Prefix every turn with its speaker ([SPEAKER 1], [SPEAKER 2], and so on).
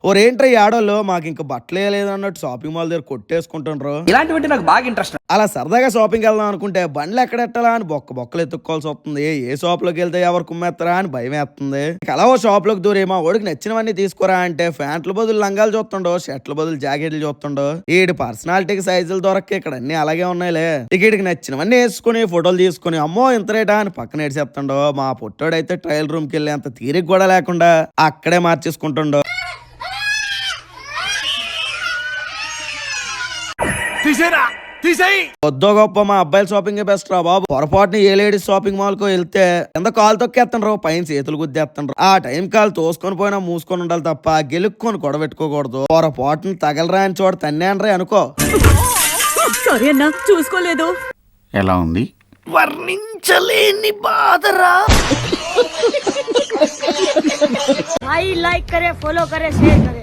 [SPEAKER 1] ఓరేంట్రా ఈ ఆడోళ్ళు మాకు ఇంక బట్టలే లేదన్నట్టు షాపింగ్ మాల్ దగ్గర కొట్టేసుకుంటుండ్రు.
[SPEAKER 2] ఇలాంటివంటే నాకు బాగా ఇంట్రెస్ట్.
[SPEAKER 1] అలా సరదాగా షాపింగ్ వెళ్దాం అనుకుంటే బండ్లు ఎక్కడెట్టాలా అని బొక్కలు ఎత్తుక్కోవాల్సి వస్తుంది. ఏ షాప్ లోకి వెళ్తే ఎవరు కుమ్మేస్తారా అని భయం వేస్తుంది. అలా ఓ షాప్ లోకి దూరి మా ఓడికి నచ్చినవన్నీ తీసుకోరా అంటే ప్యాంట్ల బదులు లంగాలు చూస్తుండో, షర్ట్ల బదులు జాకెట్లు చూస్తుండో. ఈడి పర్సనాలిటీకి సైజులు దొరక్క ఇక్కడ అన్ని అలాగే ఉన్నాయిలే. ఇక్కడికి నచ్చినవన్నీ వేసుకుని ఫోటోలు తీసుకుని అమ్మో ఇంత రేటా అని పక్కన ఏడ్చేస్తుండో. మా పొట్టోడైతే ట్రయల్ రూమ్ కి వెళ్ళి అంత తీరిక కూడా లేకుండా అక్కడే మార్చేసుకుంటుండో. వద్దో గొప్ప మా అబ్బాయిల షాపింగ్ బెస్ట్ రా బాబు. పొరపాటుని ఏ లేడీస్ షాపింగ్ మాల్ కు వెళ్తే కింద కాలు తొక్కేస్తుండ్రు, పైన చేతులు గుద్దేస్తుండ్రు. ఆ టైం కాలు తోసుకొని పోయినా మూసుకొని ఉండాలి తప్ప గెలుక్కొని గొడవెట్టుకోకూడదు. పొరపాటుని తగలరా అని చోట తన్నేనరా అనుకో.
[SPEAKER 3] సారీ అన్నా, చూసుకోలేదు.
[SPEAKER 4] ఎలా ఉంది?
[SPEAKER 1] వర్ణించలేని బాధరా.
[SPEAKER 5] भाई लाइक करे, फॉलो करे, शेयर करे.